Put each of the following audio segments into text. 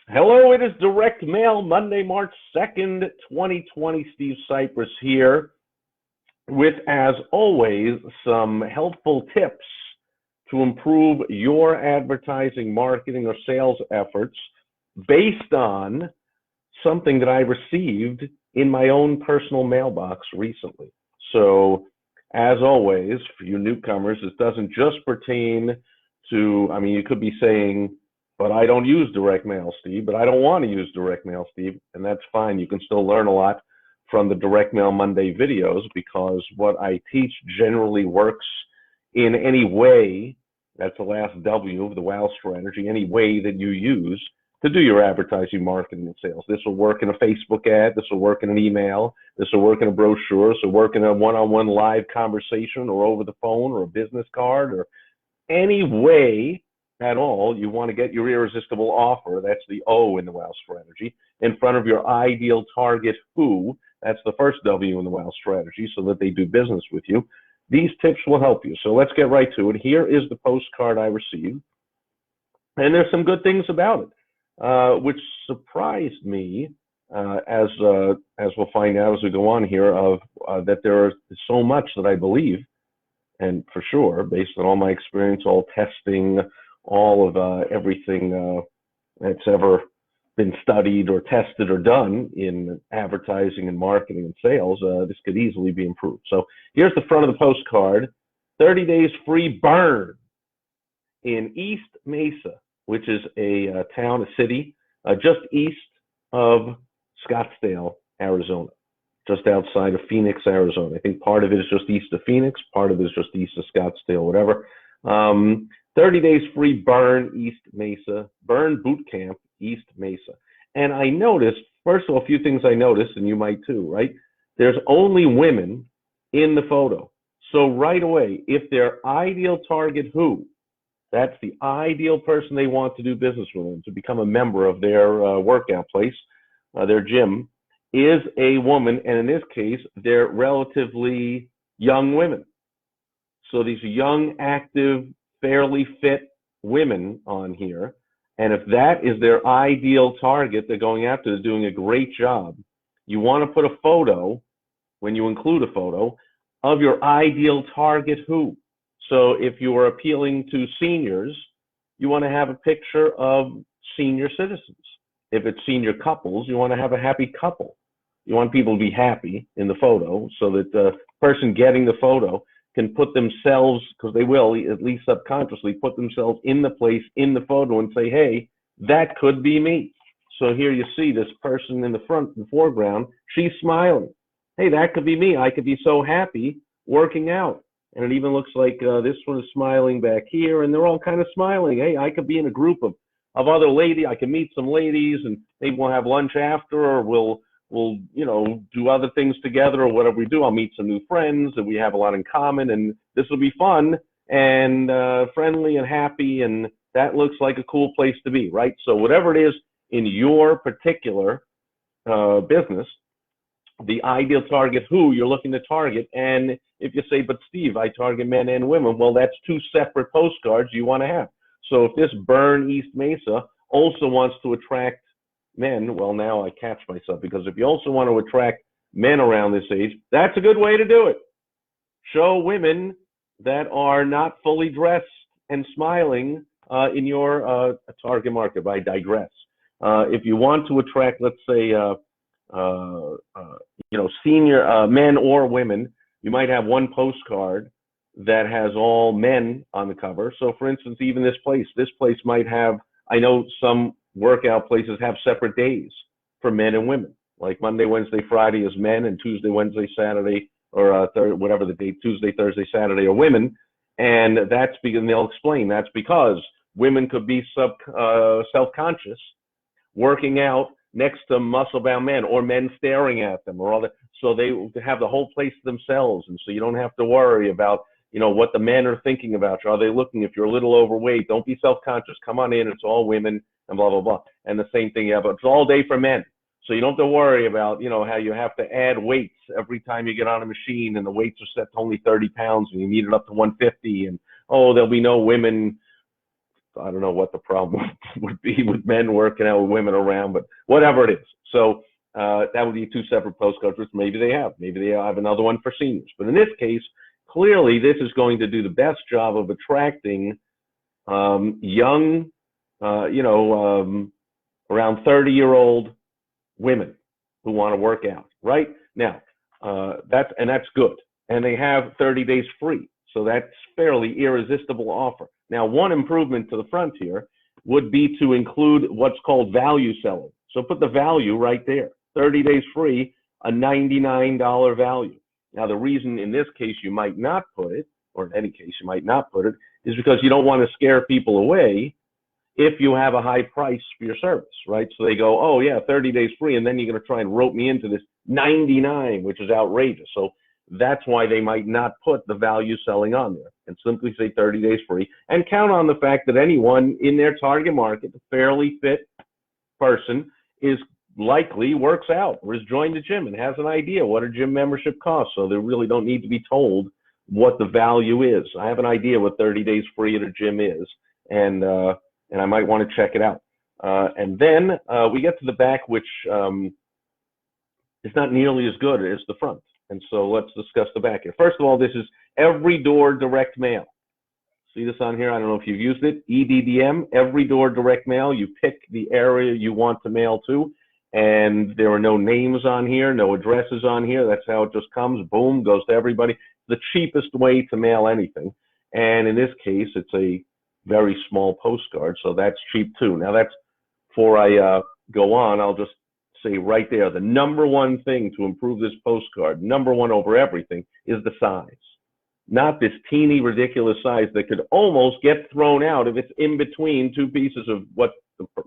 Hello, it is Direct Mail, Monday, March 2nd, 2020. Steve Sipress here with, as always, some helpful tips to improve your advertising, marketing, or sales efforts based on something that I received in my own personal mailbox recently. So, as always, for you newcomers, this doesn't just pertain to, you could be saying, but I don't use direct mail, Steve, but I don't want to use direct mail, Steve, and that's fine. You can still learn a lot from the Direct Mail Monday videos because what I teach generally works in any way. That's the last W of the WOW strategy, any way that you use to do your advertising, marketing, and sales. This will work in a Facebook ad. This will work in an email. This will work in a brochure. This will work in a one-on-one live conversation or over the phone or a business card or any way at all you want to get your irresistible offer. That's the O in the WOW strategy, in front of your ideal target who. That's the first W in the WOW strategy, so that they do business with you. These tips will help you. So let's get right to it. Here is the postcard I received, and there's some good things about it, which surprised me, as we'll find out as we go on here, of that there is so much that I believe, and for sure, based on all my experience, all testing, all of everything that's ever been studied or tested or done in advertising and marketing and sales, this could easily be improved. So here's the front of the postcard: 30 days free burn in East Mesa, which is a town, a city, just east of Scottsdale, Arizona, just outside of Phoenix, Arizona. I think part of it is just east of Phoenix, part of it is just east of Scottsdale, whatever. 30 days free burn, East Mesa, burn boot camp, East Mesa. And I noticed, first of all, a few things I noticed, and you might too, right? There's only women in the photo. So right away, if their ideal target who, that's the ideal person they want to do business with them, to become a member of their workout place, their gym, is a woman, and in this case, they're relatively young women. So these young, active, fairly fit women on here, and if that is their ideal target they're going after, they're doing a great job. You want to put a photo, when you include a photo, of your ideal target who. So if you are appealing to seniors, you want to have a picture of senior citizens. If it's senior couples, you want to have a happy couple. You want people to be happy in the photo so that the person getting the photo can put themselves, because they will, at least subconsciously, put themselves in the place, in the photo, and say, hey, that could be me. So here you see this person in the front, the foreground, she's smiling. Hey, that could be me. I could be so happy working out. And it even looks like this one is smiling back here, and they're all kind of smiling. Hey, I could be in a group of other ladies. I can meet some ladies, and maybe we'll have lunch after, or we'll do other things together, or whatever we do. I'll meet some new friends, and we have a lot in common, and this will be fun and friendly and happy, and that looks like a cool place to be, right? So whatever it is in your particular business, the ideal target who you're looking to target. And if you say, but Steve, I target men and women, well, that's two separate postcards you want to have. So if this burn East Mesa also wants to attract men, well, now I catch myself, because if you also want to attract men around this age, that's a good way to do it. Show women that are not fully dressed and smiling in your target market. I digress. If you want to attract, let's say, senior men or women, you might have one postcard that has all men on the cover. So for instance, even this place might have, I know some workout places have separate days for men and women, like Monday, Wednesday, Friday is men, and Tuesday, Wednesday, Saturday, or whatever the date, Tuesday, Thursday, Saturday are women. And that's because, they'll explain, that's because women could be self-conscious working out next to muscle-bound men, or men staring at them, or all that. So they have the whole place to themselves, and so you don't have to worry about what the men are thinking about you. Are they looking? If you're a little overweight, don't be self-conscious. Come on in. It's all women, and blah, blah, blah. And the same thing, but it's all day for men. So you don't have to worry about, how you have to add weights every time you get on a machine, and the weights are set to only 30 pounds, and you need it up to 150. And, there'll be no women I don't know what the problem would be with men working out with women around, but whatever it is. So that would be two separate postcards, which maybe they have. Maybe they have another one for seniors. But in this case, clearly this is going to do the best job of attracting young, around 30-year-old women who want to work out, right? Now, that's good. And they have 30 days free. So that's fairly irresistible offer. Now, one improvement to the front here would be to include what's called value selling. So put the value right there. 30 days free, a $99 value. Now, the reason in this case you might not put it, or in any case you might not put it, is because you don't want to scare people away if you have a high price for your service, right? So they go, oh yeah, 30 days free, and then you're going to try and rope me into this 99, which is outrageous. So that's why they might not put the value selling on there and simply say 30 days free and count on the fact that anyone in their target market, a fairly fit person, is likely works out or has joined the gym and has an idea what a gym membership costs. So they really don't need to be told what the value is. I have an idea what 30 days free at a gym is, and I might want to check it out. And then we get to the back, which is not nearly as good as the front. And so let's discuss the back here. First of all, this is every door direct mail. See this on here? I don't know if you've used it. EDDM, every door direct mail. You pick the area you want to mail to, and there are no names on here, no addresses on here. That's how it just comes. Boom, goes to everybody. The cheapest way to mail anything. And in this case, it's a very small postcard, so that's cheap too. Now that's, before I go on, I'll just say right there, the number one thing to improve this postcard, number one over everything, is the size. Not this teeny ridiculous size that could almost get thrown out if it's in between two pieces of what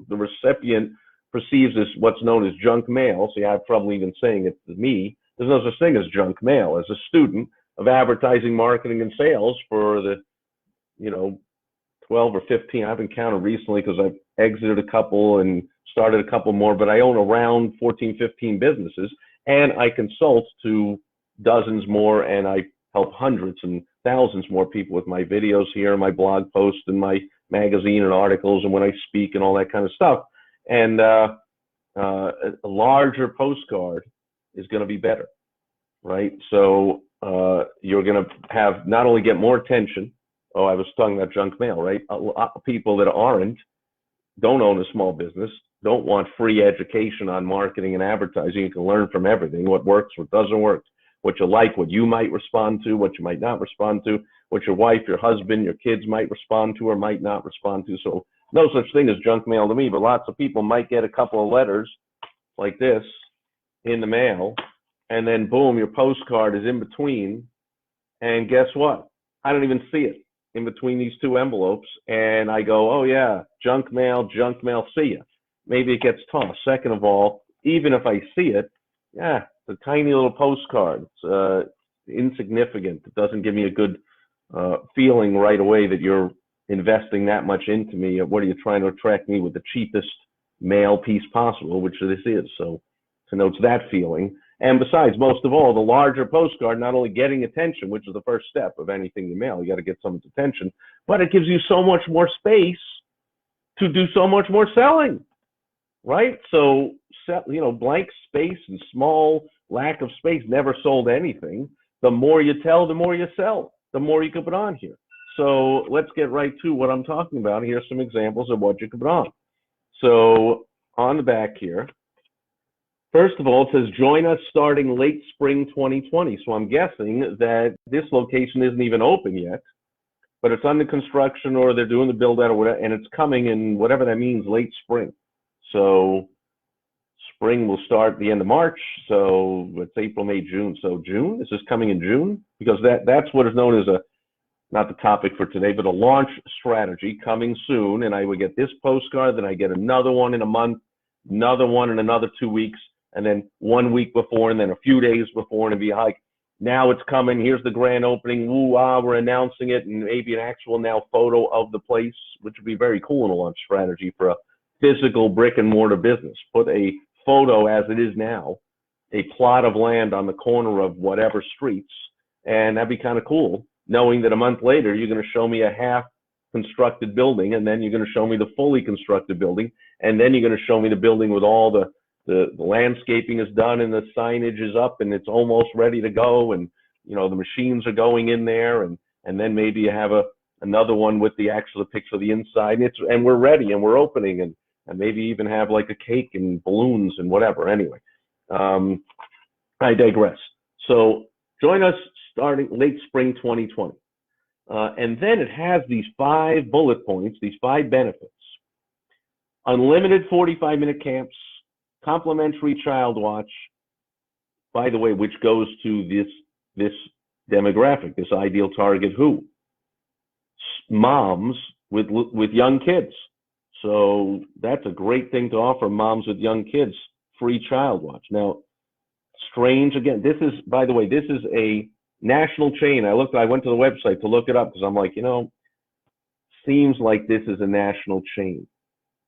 the recipient perceives as what's known as junk mail. See, I have trouble even saying it to me. There's no such thing as junk mail. As a student of advertising, marketing, and sales for the, 12 or 15, I haven't counted recently because I've exited a couple and started a couple more, but I own around 14, 15 businesses, and I consult to dozens more, and I help hundreds and thousands more people with my videos here, my blog posts, and my magazine and articles, and when I speak and all that kind of stuff. And a larger postcard is going to be better, right? So you're going to have not only get more attention. Oh, I was talking about junk mail, right? A lot of people that don't own a small business, don't want free education on marketing and advertising. You can learn from everything, what works, what doesn't work, what you like, what you might respond to, what you might not respond to, what your wife, your husband, your kids might respond to or might not respond to. So no such thing as junk mail to me, but lots of people might get a couple of letters like this in the mail, and then boom, your postcard is in between, and guess what? I don't even see it in between these two envelopes, and I go, oh yeah, junk mail, see ya. Maybe it gets tossed. Second of all, even if I see it, yeah, it's a tiny little postcard. It's insignificant. It doesn't give me a good feeling right away that you're investing that much into me. What are you trying to attract me with the cheapest mail piece possible, which this is. So connotes that feeling. And besides, most of all, the larger postcard, not only getting attention, which is the first step of anything you mail, you got to get someone's attention, but it gives you so much more space to do so much more selling, right? So, blank space and small lack of space never sold anything. The more you tell, the more you sell, the more you can put on here. So let's get right to what I'm talking about. Here's some examples of what you can put on. So on the back here, first of all, it says, join us starting late spring 2020. So I'm guessing that this location isn't even open yet, but it's under construction or they're doing the build out or whatever, and it's coming in whatever that means, late spring. So spring will start at the end of March. So it's April, May, June. So June, is this coming in June? Because that's what is known as not the topic for today, but a launch strategy coming soon. And I would get this postcard, then I get another one in a month, another one in another 2 weeks, and then 1 week before, and then a few days before, and it'd be like, now it's coming, here's the grand opening, woo-ah, we're announcing it, and maybe an actual now photo of the place, which would be very cool in a launch strategy for a physical brick and mortar business. Put a photo as it is now, a plot of land on the corner of whatever streets, and that'd be kind of cool, knowing that a month later, you're going to show me a half constructed building, and then you're going to show me the fully constructed building, and then you're going to show me the building with all the landscaping is done and the signage is up and it's almost ready to go, and the machines are going in there, and then maybe you have another one with the actual picture of the inside, and we're ready and we're opening, and maybe even have like a cake and balloons and whatever. Anyway, I digress. So join us starting late spring 2020. And then it has these 5 bullet points, these 5 benefits. Unlimited 45-minute camps, complimentary child watch, by the way, which goes to this demographic, this ideal target who? Moms with young kids. So that's a great thing to offer moms with young kids, free child watch. Now, strange, again, this is, by the way, this is a national chain. I went to the website to look it up because I'm like, seems like this is a national chain,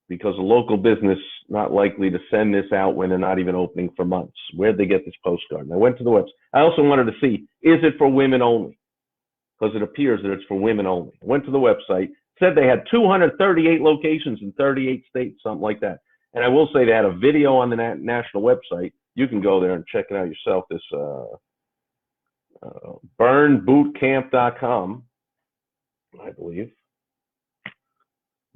because a local business not likely to send this out when they're not even opening for months. Where'd they get this postcard? And I went to the website. I also wanted to see, is it for women only? Because it appears that it's for women only. I went to the website, said they had 238 locations in 38 states, something like that. And I will say they had a video on the national website. You can go there and check it out yourself. This burnbootcamp.com, I believe.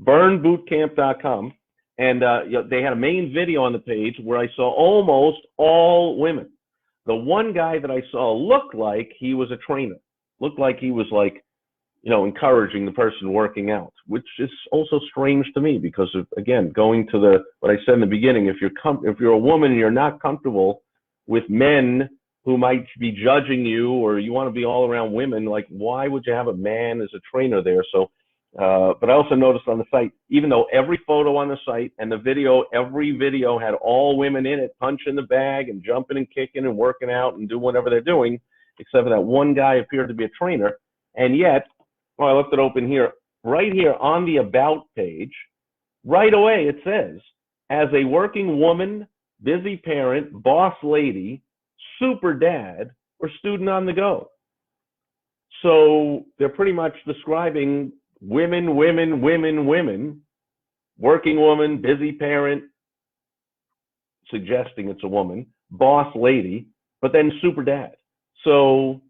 Burnbootcamp.com. And they had a main video on the page where I saw almost all women. The one guy that I saw looked like he was a trainer. Looked like he was encouraging the person working out, which is also strange to me because of, again, going to what I said in the beginning, if you're a woman and you're not comfortable with men who might be judging you, or you want to be all around women, like, why would you have a man as a trainer there? So, but I also noticed on the site, even though every photo on the site and every video had all women in it, punching the bag and jumping and kicking and working out and doing whatever they're doing, except for that one guy appeared to be a trainer. And yet, I left it open here, right here on the About page, right away it says, as a working woman, busy parent, boss lady, super dad, or student on the go. So they're pretty much describing women, working woman, busy parent, suggesting it's a woman, boss lady, but then super dad. So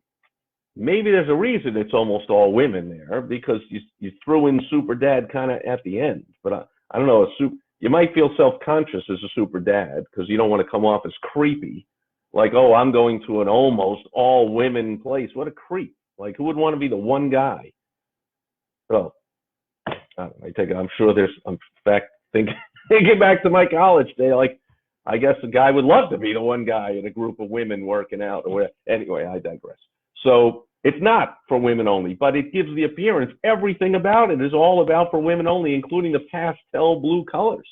maybe there's a reason it's almost all women there, because you threw in super dad kind of at the end. But I don't know, you might feel self-conscious as a super dad because you don't want to come off as creepy. Like, oh, I'm going to an almost all women place. What a creep. Like, who would want to be the one guy? So, I'm sure there's, in fact, thinking back to my college day, like, I guess a guy would love to be the one guy in a group of women working out. Or whatever. Anyway, I digress. So it's not for women only, but it gives the appearance. Everything about it is all about for women only, including the pastel blue colors.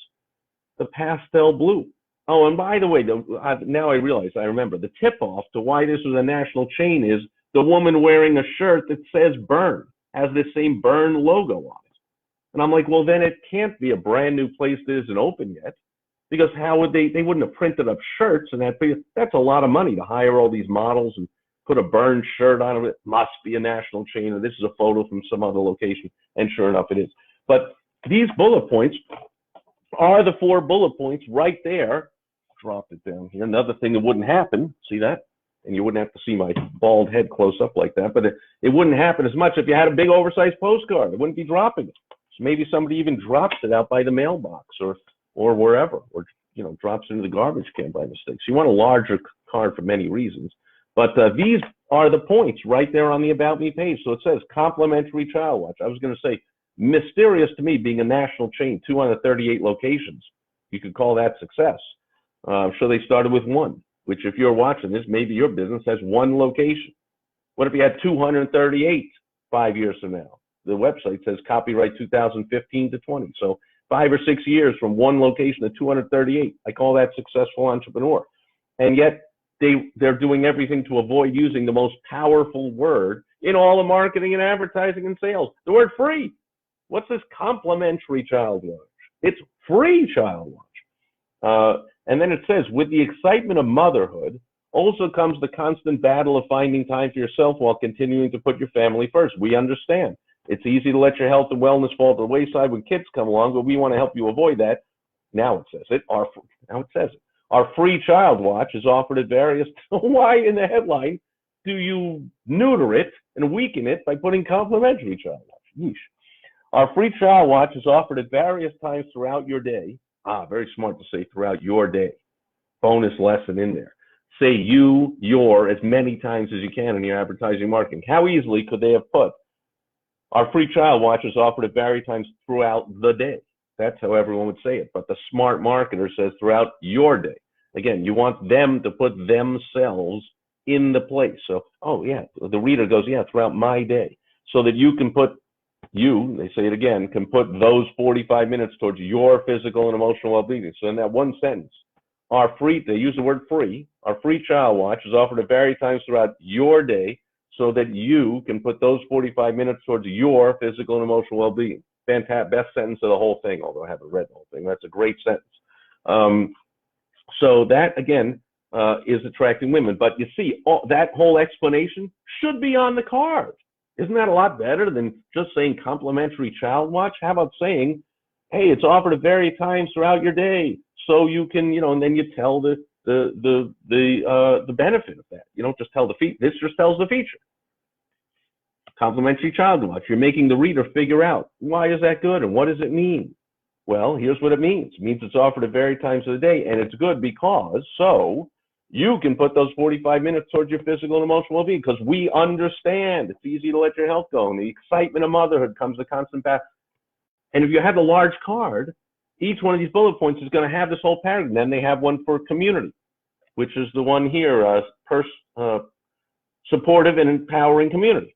The pastel blue. Oh, and by the way, now I remember, the tip-off to why this was a national chain is the woman wearing a shirt that says Burn, has this same Burn logo on it. And I'm like, well, then it can't be a brand new place that isn't open yet, because how would they wouldn't have printed up shirts, and that's a lot of money to hire all these models and put a Burn shirt on it. It must be a national chain, and this is a photo from some other location, and sure enough it is. But these bullet points are the 4 bullet points right there. Drop it down here. Another thing that wouldn't happen, see that? And you wouldn't have to see my bald head close up like that, but it wouldn't happen as much if you had a big oversized postcard. It wouldn't be dropping it. So maybe somebody even drops it out by the mailbox or wherever, or drops it into the garbage can by mistake. So you want a larger card for many reasons. But these are the points right there on the About Me page. So it says complimentary child watch. I was going to say, mysterious to me, being a national chain, 238 locations. You could call that success. I'm sure they started with 1, which if you're watching this, maybe your business has 1 location. What if you had 238 5 years from now? The website says copyright 2015 to 20. So 5 or 6 years from 1 location to 238. I call that successful entrepreneur. And yet they're doing everything to avoid using the most powerful word in all of marketing and advertising and sales, the word free. What's this complimentary child watch? It's free child watch. And then it says, with the excitement of motherhood also comes the constant battle of finding time for yourself while continuing to put your family first. We understand. It's easy to let your health and wellness fall to the wayside when kids come along, but we want to help you avoid that. Now it says it. Our free child watch is offered at various. Why in the headline do you neuter it and weaken it by putting complimentary child watch? Yeesh. Our free child watch is offered at various times throughout your day. Very smart to say throughout your day. Bonus lesson in there. Say you, your, as many times as you can in your advertising marketing. How easily could they have put, our free child watch is offered at various times throughout the day. That's how everyone would say it. But the smart marketer says throughout your day. Again, you want them to put themselves in the place. So, oh yeah, the reader goes, yeah, throughout my day. So that you can put, they say it again, can put those 45 minutes towards your physical and emotional well-being. So in that one sentence, they use the word free, our free child watch is offered at various times throughout your day so that you can put those 45 minutes towards your physical and emotional well-being. Fantastic, best sentence of the whole thing, although I haven't read the whole thing. That's a great sentence. So that, again, is attracting women. But you see, that whole explanation should be on the card. Isn't that a lot better than just saying complimentary child watch? How about saying, hey, it's offered at various times throughout your day, so you can, and then you tell the benefit of that. You don't just tell the feature. This just tells the feature. Complimentary child watch. You're making the reader figure out, why is that good and what does it mean? Well, here's what it means. It means it's offered at various times of the day, and it's good because you can put those 45 minutes towards your physical and emotional well-being, because we understand it's easy to let your health go, and the excitement of motherhood comes the constant back. And if you have a large card, each one of these bullet points is going to have this whole paragraph. And then they have one for community, which is the one here, supportive and empowering community.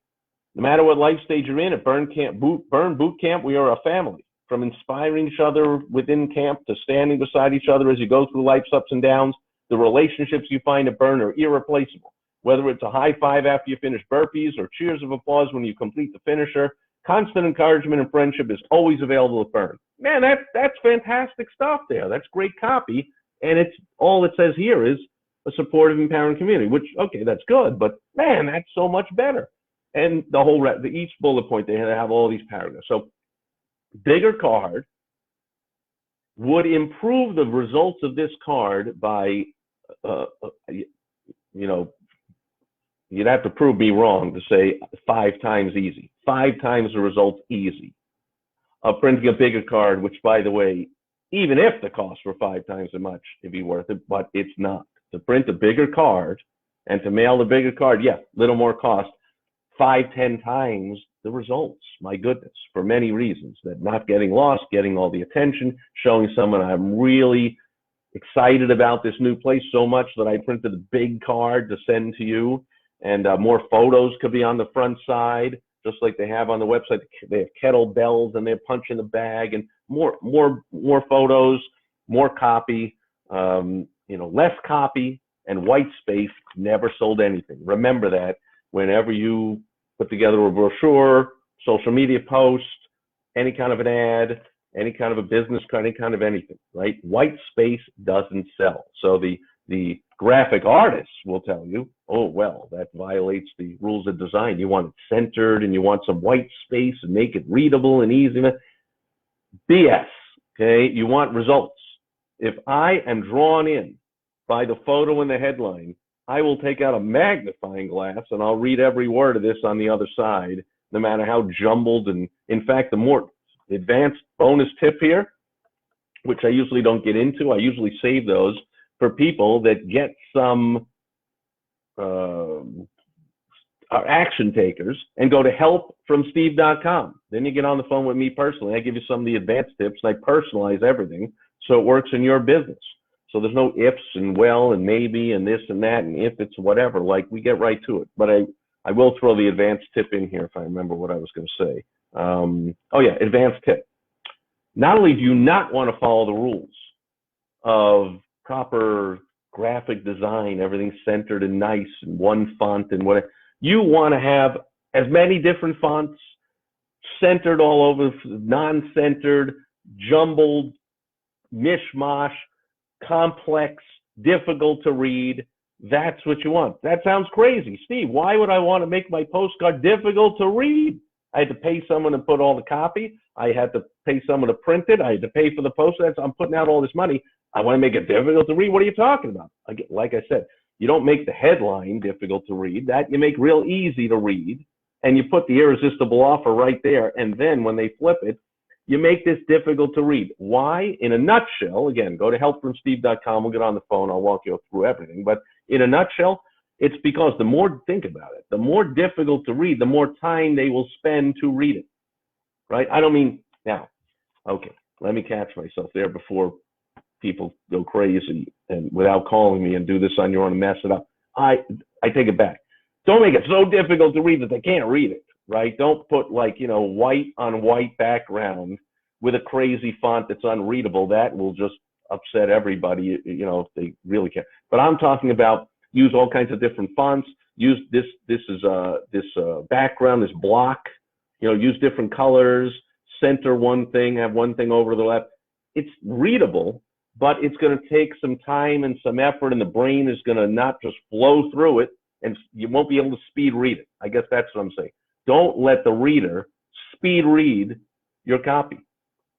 No matter what life stage you're in, at Burn Boot Camp, we are a family. From inspiring each other within camp to standing beside each other as you go through life's ups and downs, the relationships you find at Burn are irreplaceable. Whether it's a high five after you finish burpees or cheers of applause when you complete the finisher, constant encouragement and friendship is always available at Burn. Man, that's fantastic stuff there. That's great copy. And it's all it says here is a supportive, empowering community, which, okay, that's good, but man, that's so much better. And the whole, each bullet point, they have all these paragraphs. So bigger card would improve the results of this card by, you'd have to prove me wrong to say 5 times easy. 5 times the results easy. Printing a bigger card, which, by the way, even if the cost were 5 times as much, it'd be worth it, but it's not. To print a bigger card and to mail the bigger card, yeah, little more cost, 5-10 times the results. My goodness, for many reasons. That not getting lost, getting all the attention, showing someone I'm really excited about this new place so much that I printed a big card to send to you, and more photos could be on the front side, just like they have on the website. They have kettlebells and they're punching the bag, and more photos, more copy, less copy, and white space never sold anything. Remember that whenever you put together a brochure, social media post, any kind of an ad, any kind of a business card, any kind of anything, right? White space doesn't sell. So the graphic artists will tell you, oh, well, that violates the rules of design. You want it centered and you want some white space and make it readable and easy. BS, okay? You want results. If I am drawn in by the photo in the headline, I will take out a magnifying glass and I'll read every word of this on the other side, no matter how jumbled. And in fact, the more advanced bonus tip here, which I usually don't get into, I usually save those for people that get some are action takers and go to helpfromsteve.com. Then you get on the phone with me personally. I give you some of the advanced tips and I personalize everything so it works in your business. So there's no ifs and well and maybe and this and that and if it's whatever. Like, we get right to it. But I will throw the advanced tip in here if I remember what I was going to say. Oh yeah, advanced tip. Not only do you not want to follow the rules of proper graphic design, everything centered and nice and one font and whatever, you want to have as many different fonts, centered all over, non-centered, jumbled, mishmash, complex, difficult to read. That's what you want. That sounds crazy. Steve, why would I want to make my postcard difficult to read? I had to pay someone to put all the copy. I had to pay someone to print it. I had to pay for the postage. I'm putting out all this money. I want to make it difficult to read. What are you talking about? Like I said, you don't make the headline difficult to read. That you make real easy to read, and you put the irresistible offer right there. And then when they flip it, you make this difficult to read. Why? In a nutshell, again, go to helpfromsteve.com. We'll get on the phone. I'll walk you through everything. But in a nutshell, it's because the more, think about it, the more difficult to read, the more time they will spend to read it, right? I don't mean, now, okay, let me catch myself there before people go crazy and without calling me and do this on your own and mess it up. I take it back. Don't make it so difficult to read that they can't read it, right? Don't put like, white on white background with a crazy font that's unreadable. That will just upset everybody, if they really care. But I'm talking about use all kinds of different fonts, use this background, this block, use different colors, center one thing, have one thing over the left. It's readable, but it's going to take some time and some effort, and the brain is going to not just flow through it, and you won't be able to speed read it. I guess that's what I'm saying. Don't let the reader speed read your copy.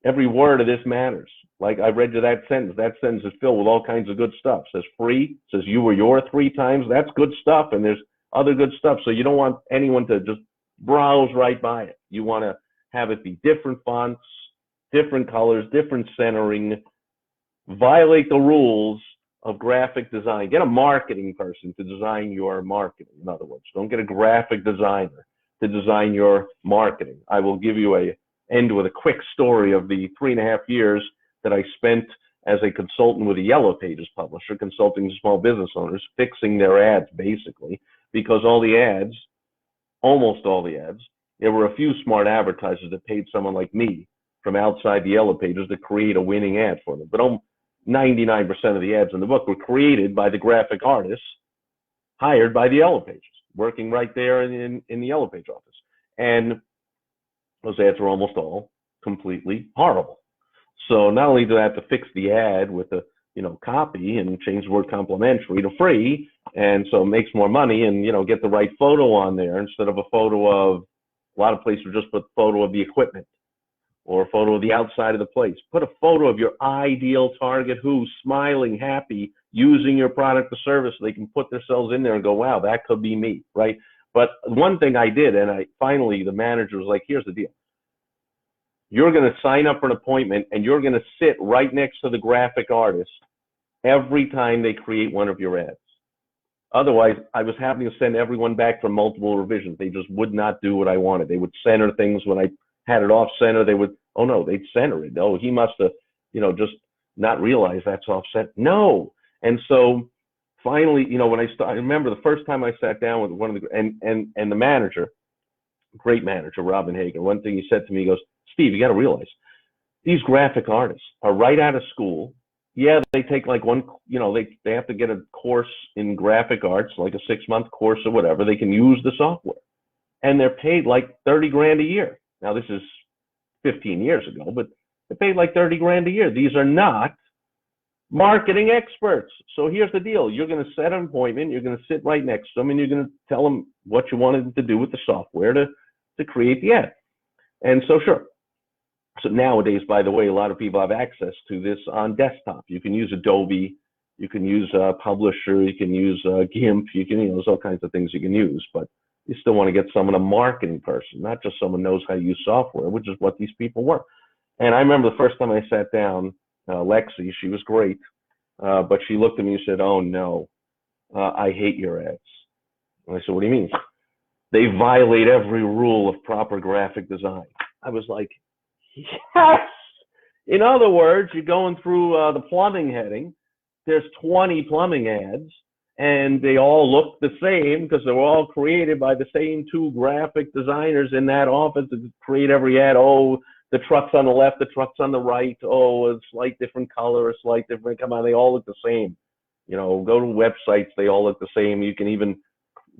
Every word of this matters. Like I read you that sentence. That sentence is filled with all kinds of good stuff. It says free, it says you were your 3 times. That's good stuff, and there's other good stuff. So you don't want anyone to just browse right by it. You want to have it be different fonts, different colors, different centering. Violate the rules of graphic design. Get a marketing person to design your marketing. In other words, don't get a graphic designer to design your marketing. I will give you end with a quick story of the 3.5 years that I spent as a consultant with a Yellow Pages publisher, consulting small business owners, fixing their ads basically, because all the ads, almost all the ads, there were a few smart advertisers that paid someone like me from outside the Yellow Pages to create a winning ad for them. But 99% of the ads in the book were created by the graphic artists hired by the Yellow Pages, working right there in the Yellow Page office. And those ads were almost all completely horrible. So not only do I have to fix the ad with the copy and change the word complimentary to free, and so it makes more money, and get the right photo on there instead of a photo of, a lot of places would just put a photo of the equipment or a photo of the outside of the place. Put a photo of your ideal target who's smiling, happy, using your product or service so they can put themselves in there and go, wow, that could be me, right? But one thing I did, and finally the manager was like, here's the deal. You're going to sign up for an appointment, and you're going to sit right next to the graphic artist every time they create one of your ads. Otherwise, I was having to send everyone back for multiple revisions. They just would not do what I wanted. They would center things when I had it off center. They would, oh no, they'd center it. Oh, he must have, just not realized that's offset. No. And so finally, when I remember the first time I sat down with one of the, and the manager, great manager, Robin Hager, one thing he said to me, he goes, Steve, you got to realize these graphic artists are right out of school. Yeah, they take like one, they have to get a course in graphic arts, like a 6-month course or whatever. They can use the software, and they're paid like 30 grand a year. Now this is 15 years ago, but they're paid like 30 grand a year. These are not marketing experts. So here's the deal. You're going to set an appointment. You're going to sit right next to them, and you're going to tell them what you wanted to do with the software to create the ad. And so sure. So nowadays, by the way, a lot of people have access to this on desktop. You can use Adobe, you can use Publisher, you can use GIMP, there's all kinds of things you can use, but you still want to get someone, a marketing person, not just someone who knows how to use software, which is what these people were. And I remember the first time I sat down, Lexi, she was great, but she looked at me and said, oh no, I hate your ads. And I said, what do you mean? They violate every rule of proper graphic design. I was like, yes. In other words, you're going through the plumbing heading. There's 20 plumbing ads, and they all look the same because they were all created by the same 2 graphic designers in that office to create every ad. Oh, the truck's on the left, the truck's on the right. Oh, a slight different color, a slight different. Come on, they all look the same. Go to websites, they all look the same. You can even,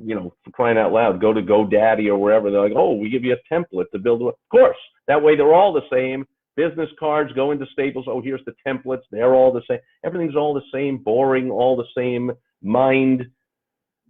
for crying out loud, go to GoDaddy or wherever. They're like, oh, we give you a template to build. Of course. That way they're all the same. Business cards go into Staples. Oh, here's the templates. They're all the same. Everything's all the same, boring, all the same, mind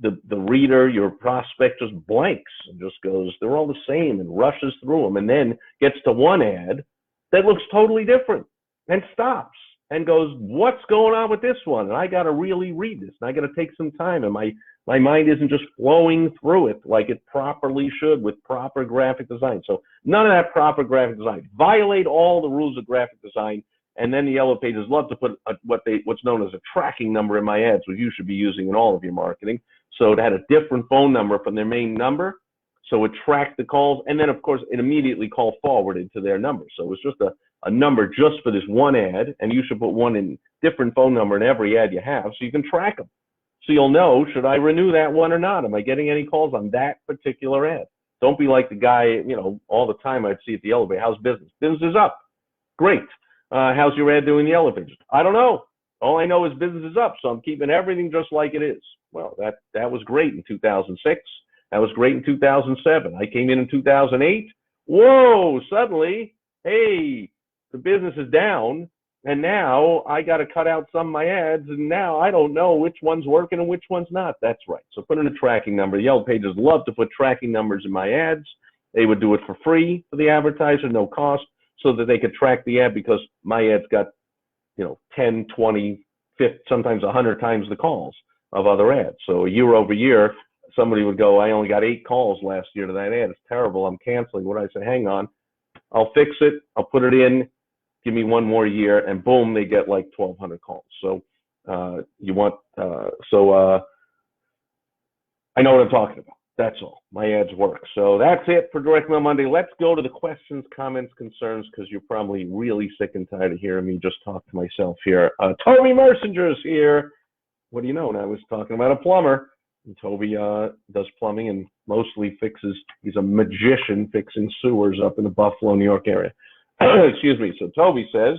the reader, your prospect, just blanks and just goes, they're all the same, and rushes through them, and then gets to one ad that looks totally different and stops and goes, what's going on with this one? And I got to really read this, and I got to take some time, and my mind isn't just flowing through it like it properly should with proper graphic design. So none of that proper graphic design. Violate all the rules of graphic design, and then the Yellow Pages love to put what's known as a tracking number in my ads, which you should be using in all of your marketing. So it had a different phone number from their main number, so it tracked the calls, and then of course it immediately called forwarded to their number. So it was just a number just for this one ad, and you should put one in different phone number in every ad you have, so you can track them. So you'll know, should I renew that one or not? Am I getting any calls on that particular ad? Don't be like the guy, all the time I'd see at the elevator. How's business? Business is up. Great. How's your ad doing in the elevators? I don't know. All I know is business is up, so I'm keeping everything just like it is. Well, that was great in 2006. That was great in 2007. I came in 2008. Whoa, suddenly, hey, the business is down, and now I got to cut out some of my ads, and now I don't know which one's working and which one's not. That's right. So put in a tracking number. The Yellow Pages love to put tracking numbers in my ads. They would do it for free for the advertiser, no cost, so that they could track the ad, because my ads got 10, 20, 50, sometimes 100 times the calls of other ads. So year over year, somebody would go, I only got 8 calls last year to that ad. It's terrible. I'm canceling. What I say? Hang on. I'll fix it. I'll put it in. Give me one more year, and boom, they get like 1,200 calls. So I know what I'm talking about. That's all. My ads work. So that's it for Direct Mail Monday. Let's go to the questions, comments, concerns, because you're probably really sick and tired of hearing me just talk to myself here. Toby Mercinger's here. What do you know? And I was talking about a plumber. And Toby does plumbing and mostly fixes. He's a magician fixing sewers up in the Buffalo, New York area. Excuse me. So Toby says,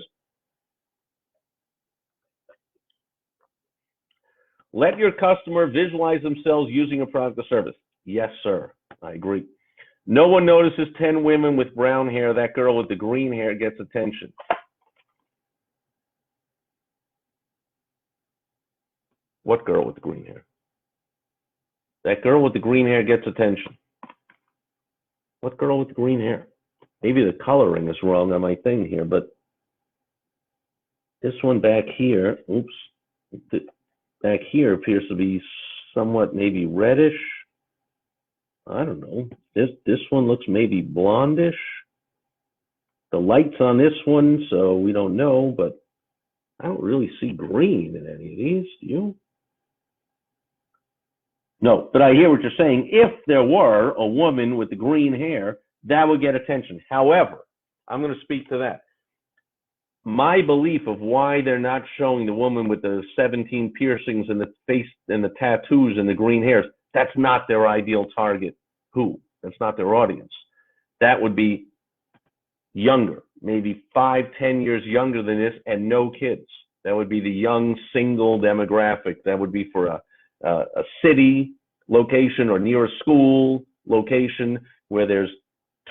let your customer visualize themselves using a product or service. Yes, sir. I agree. No one notices 10 women with brown hair. That girl with the green hair gets attention. What girl with the green hair? That girl with the green hair gets attention. What girl with the green hair? Maybe the coloring is wrong on my thing here, but this one back here, back here appears to be somewhat maybe reddish. I don't know. This one looks maybe blondish. The light's on this one, so we don't know, but I don't really see green in any of these. Do you? No, but I hear what you're saying. If there were a woman with the green hair, that would get attention. However, I'm going to speak to that. My belief of why they're not showing the woman with the 17 piercings in the face and the tattoos and the green hairs, that's not their ideal target. Who? That's not their audience. That would be younger, maybe 5, 10 years younger than this, and no kids. That would be the young single demographic. That would be for a city location or near a school location where there's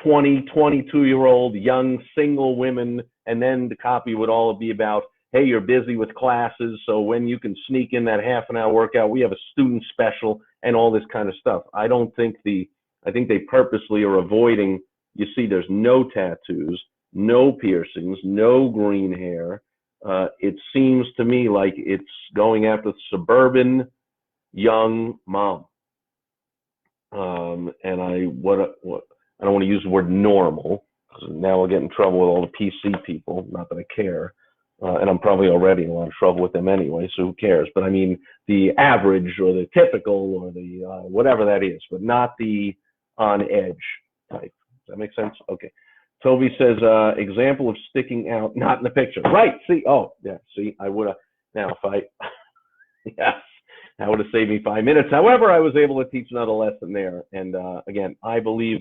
20, 22-year-old young single women, and then the copy would all be about, hey, you're busy with classes, so when you can sneak in that half-an-hour workout, we have a student special and all this kind of stuff. I think they purposely are avoiding, you see, there's no tattoos, no piercings, no green hair. It seems to me like it's going after suburban young mom. And I don't want to use the word normal, because now I'll get in trouble with all the PC people, not that I care. And I'm probably already in a lot of trouble with them anyway, so who cares? But I mean the average or the typical or the whatever that is, but not the on edge type. Does that make sense? Okay. Toby says, example of sticking out, not in the picture. Right. See, oh, yeah, see, I would have, now if yes, that would have saved me 5 minutes. However, I was able to teach another lesson there. And again, I believe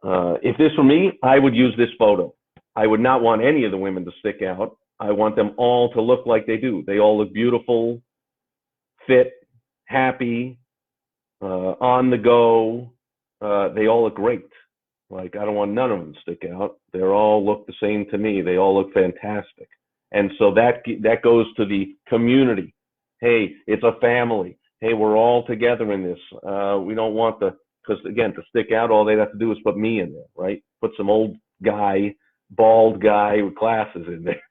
if this were me, I would use this photo. I would not want any of the women to stick out. I want them all to look like they do. They all look beautiful, fit, happy, on the go. They all look great. Like, I don't want none of them to stick out. They all look the same to me. They all look fantastic. And so that goes to the community. Hey, it's a family. Hey, we're all together in this. We don't want because again, to stick out, all they'd have to do is put me in there, right? Put some old guy, bald guy with glasses in there.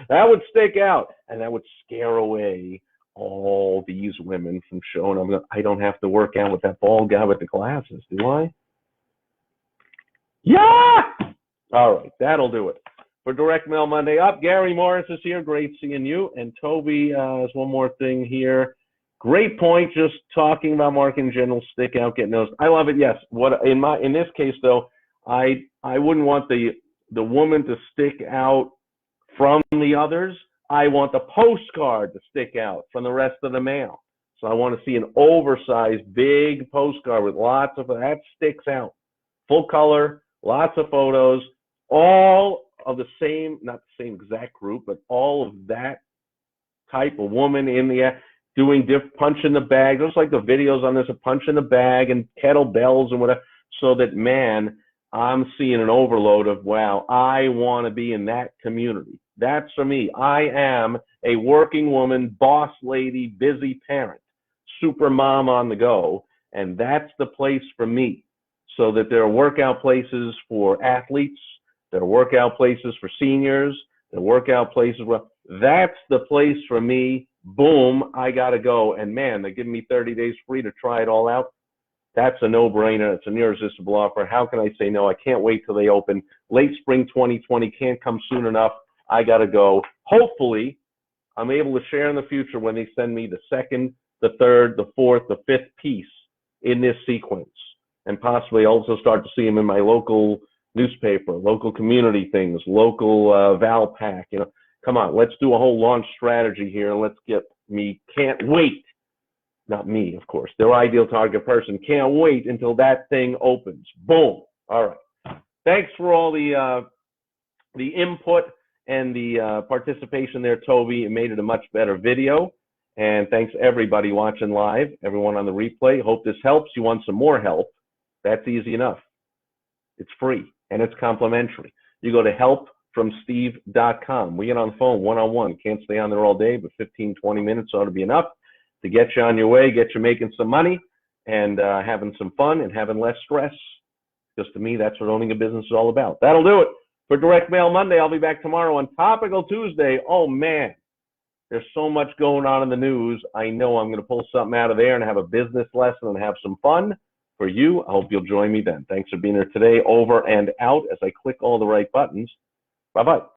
That would stick out, and that would scare away all these women from showing them. I don't have to work out with that bald guy with the glasses, do I? Yeah! All right, that'll do it. For Direct Mail Monday up, Gary Morris is here. Great seeing you. And Toby has one more thing here. Great point. Just talking about marketing in general, stick out, get noticed. I love it. Yes. What in this case though, I wouldn't want the woman to stick out from the others. I want the postcard to stick out from the rest of the mail. So I want to see an oversized, big postcard with lots of that sticks out, full color, lots of photos, all of the same, not the same exact group, but all of that type of woman in the doing punch in the bag. Just like the videos on this, a punch in the bag and kettlebells and whatever, so that, man, I'm seeing an overload of, wow, I want to be in that community. That's for me. I am a working woman, boss lady, busy parent, super mom on the go, and that's the place for me. So that there are workout places for athletes, there are workout places for seniors, there are workout places. Well, that's the place for me. Boom, I got to go. And man, they're giving me 30 days free to try it all out. That's a no-brainer. It's an irresistible offer. How can I say no? I can't wait till they open. Late spring 2020 can't come soon enough. I got to go. Hopefully, I'm able to share in the future when they send me the second, the third, the fourth, the fifth piece in this sequence. And possibly also start to see them in my local newspaper, local community things, local Valpak. You know, come on, let's do a whole launch strategy here. Let's get me. Can't wait. Not me, of course. Their ideal target person. Can't wait until that thing opens. Boom. All right. Thanks for all the input and the participation there, Toby. It made it a much better video. And thanks everybody watching live, everyone on the replay. Hope this helps. You want some more help? That's easy enough. It's free and it's complimentary. You go to helpfromsteve.com. We get on the phone one-on-one. Can't stay on there all day, but 15, 20 minutes ought to be enough to get you on your way, get you making some money and having some fun and having less stress. Because to me, that's what owning a business is all about. That'll do it for Direct Mail Monday. I'll be back tomorrow on Topical Tuesday. Oh, man, there's so much going on in the news. I know I'm going to pull something out of there and have a business lesson and have some fun for you. I hope you'll join me then. Thanks for being here today. Over and out as I click all the right buttons. Bye-bye.